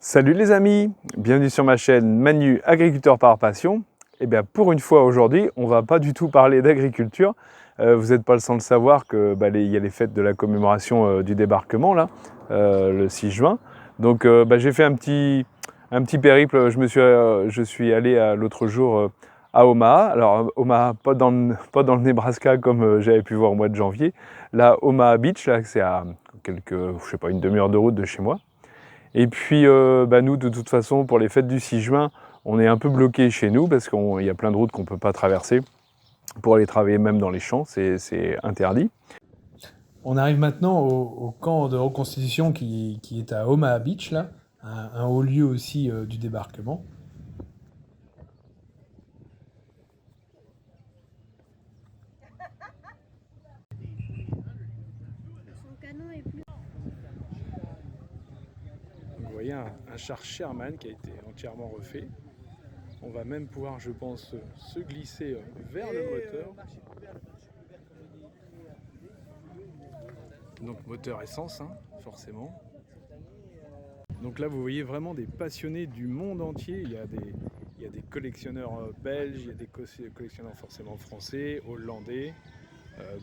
Salut les amis, bienvenue sur ma chaîne Manu Agriculteur par Passion. Et bien pour une fois aujourd'hui, on va pas du tout parler d'agriculture. Vous n'êtes pas le sans le savoir que il y a les fêtes de la commémoration du débarquement là, le 6 juin. Donc j'ai fait un petit périple. Je suis allé l'autre jour à Omaha. Alors Omaha, pas dans le Nebraska comme j'avais pu voir au mois de janvier. Là, Omaha Beach, là, c'est à une demi-heure de route de chez moi. Et puis nous, de toute façon, pour les fêtes du 6 juin, on est un peu bloqué chez nous parce qu'il y a plein de routes qu'on ne peut pas traverser pour aller travailler même dans les champs, c'est interdit. On arrive maintenant au camp de reconstitution qui est à Omaha Beach, là, un haut lieu aussi du débarquement. Vous voyez un char Sherman qui a été entièrement refait. On va même pouvoir, je pense, se glisser vers le moteur. Donc moteur essence, hein, forcément. Donc là, vous voyez vraiment des passionnés du monde entier. Il y a des collectionneurs belges, il y a des collectionneurs forcément français, hollandais,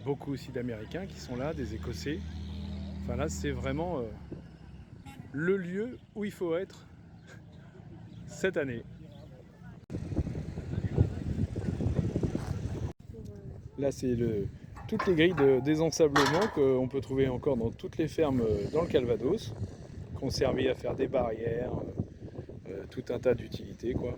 beaucoup aussi d'Américains qui sont là, des Écossais. Enfin là, c'est vraiment le lieu où il faut être cette année. Là, c'est toutes les grilles de désensablement qu'on peut trouver encore dans toutes les fermes dans le Calvados, qui ont servi à faire des barrières, tout un tas d'utilités, quoi.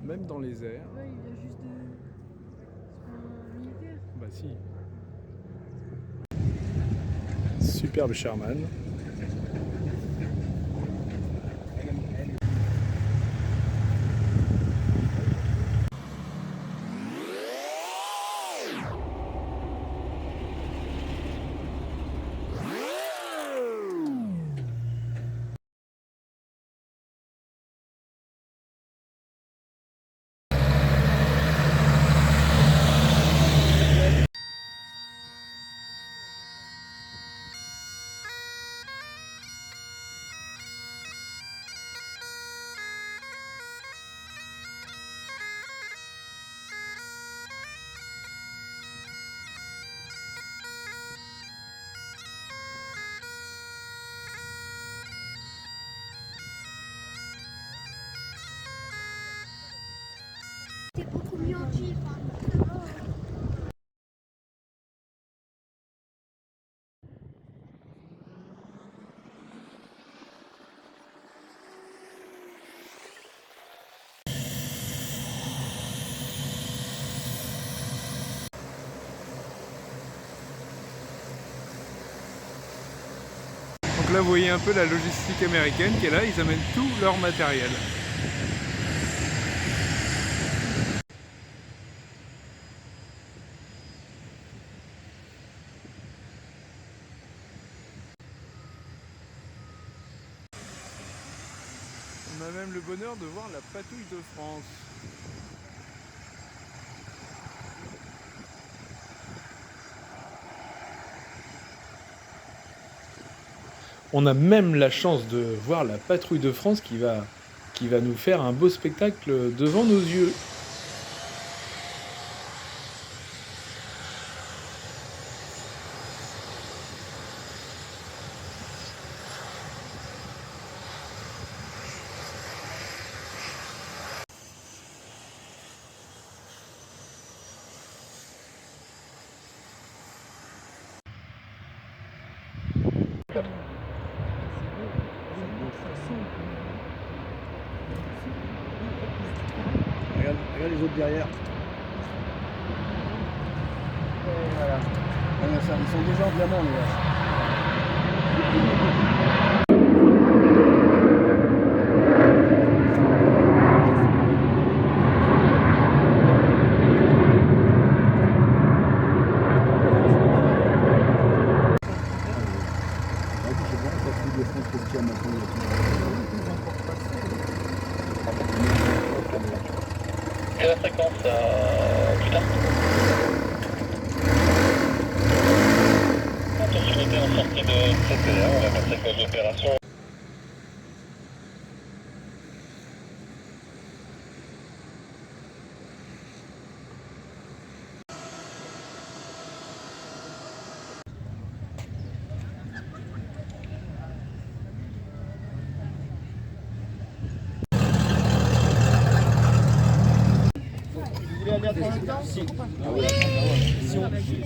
Même dans les airs. Ouais, il vient juste de. C'est pas un militaire. Bah si. Superbe Sherman. T'es beaucoup mieux en jeep. Donc là, vous voyez un peu la logistique américaine qui est là. Ils amènent tout leur matériel. On a même le bonheur de voir la patouille de France. On a même la chance de voir la patrouille de France qui va nous faire un beau spectacle devant nos yeux. Regarde les autres derrière. Voilà. Regarde ça, ils sont déjà en diamant les vaches. Quelle est la fréquence plus tard? Attention, unité en sortie de CPA, on va passer avec nos opérations.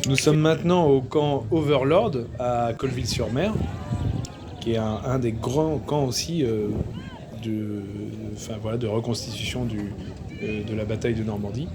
Nous sommes maintenant au camp Overlord à Colville-sur-Mer, qui est un des grands camps aussi de reconstitution de la bataille de Normandie.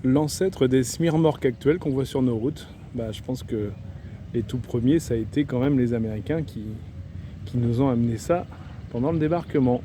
L'ancêtre des smirmorques actuels qu'on voit sur nos routes, je pense que les tout premiers, ça a été quand même les Américains qui nous ont amené ça pendant le débarquement.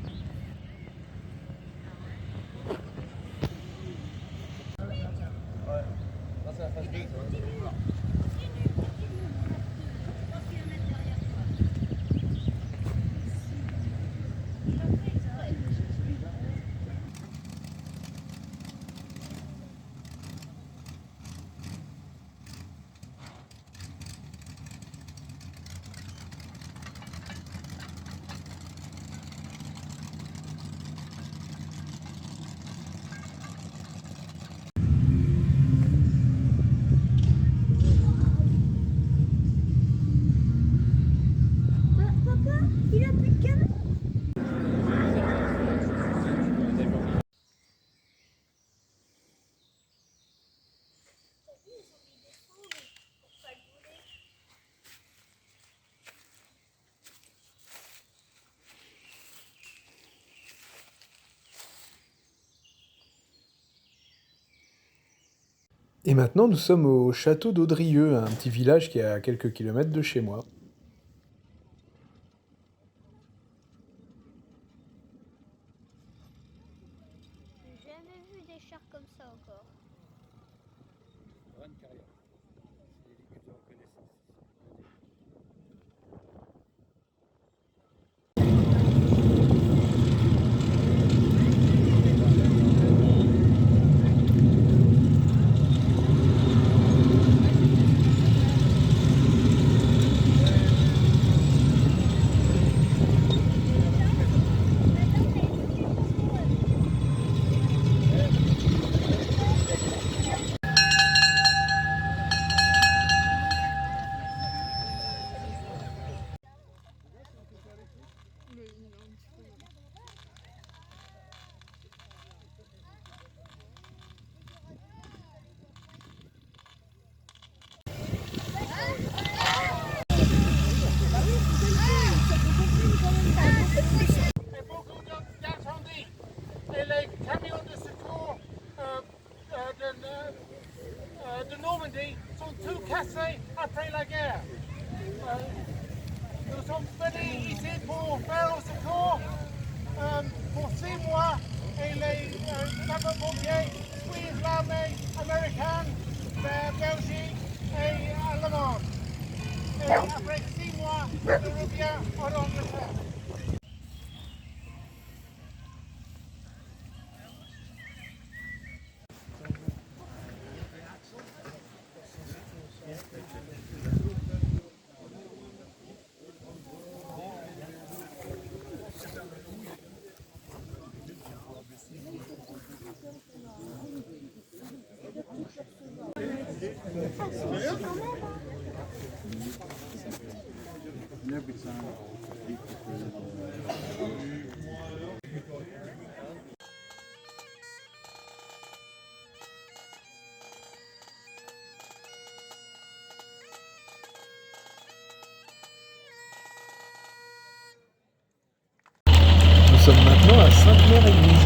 Et maintenant, nous sommes au château d'Audrieux, un petit village qui est à quelques kilomètres de chez moi. J'ai jamais vu des chars comme ça encore. Nous sommes venus ici pour faire le secours pour 6 mois et les sapeurs-pompiers suivent l'armée américaine vers Belgique et Allemande. Et après 6 mois, je reviens en Angleterre. Nous sommes maintenant à Sainte-Mère-Église.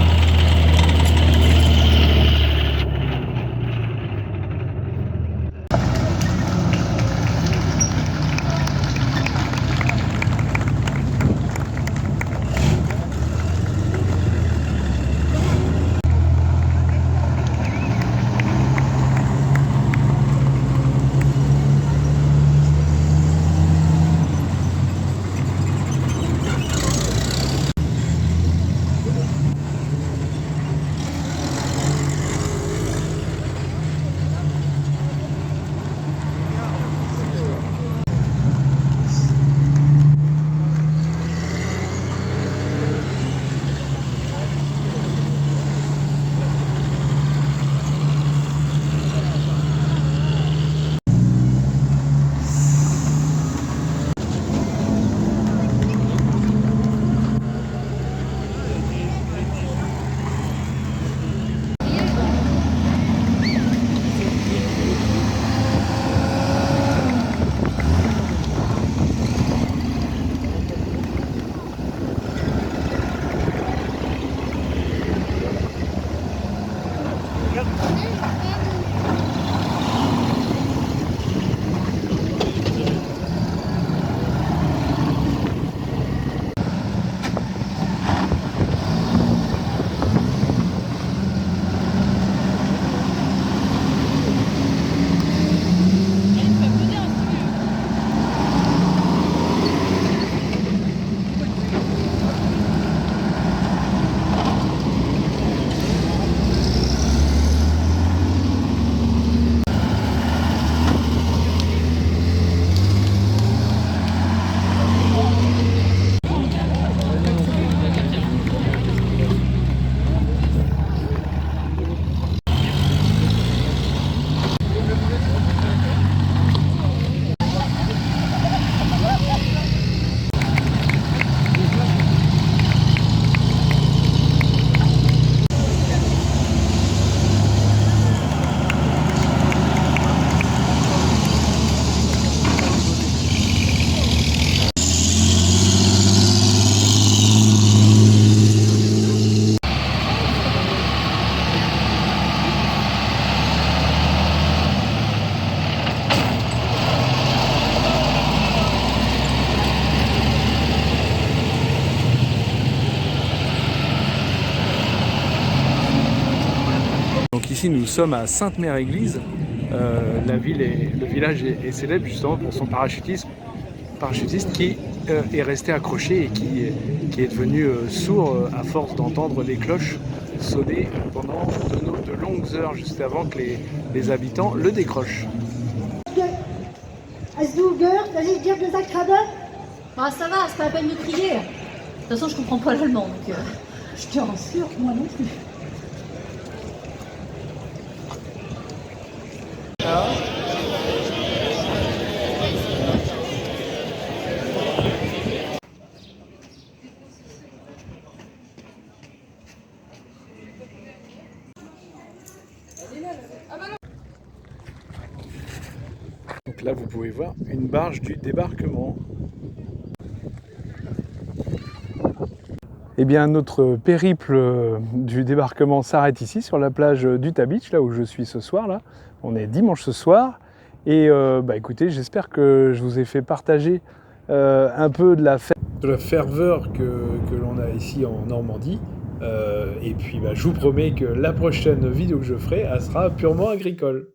Donc ici nous sommes à Sainte-Mère-Église. Le village est célèbre justement pour son parachutiste qui est resté accroché et qui est devenu sourd à force d'entendre les cloches sonner pendant de longues heures juste avant que les habitants le décrochent. Ah ça va, c'est pas la peine de crier. De toute façon je comprends pas l'allemand donc... Je te rassure, moi non plus. Donc là vous pouvez voir une barge du débarquement. Eh bien, notre périple du débarquement s'arrête ici, sur la plage d'Utah Beach, là où je suis ce soir. Là. On est dimanche ce soir. Et écoutez, j'espère que je vous ai fait partager un peu de la ferveur que l'on a ici en Normandie. Et puis je vous promets que la prochaine vidéo que je ferai, elle sera purement agricole.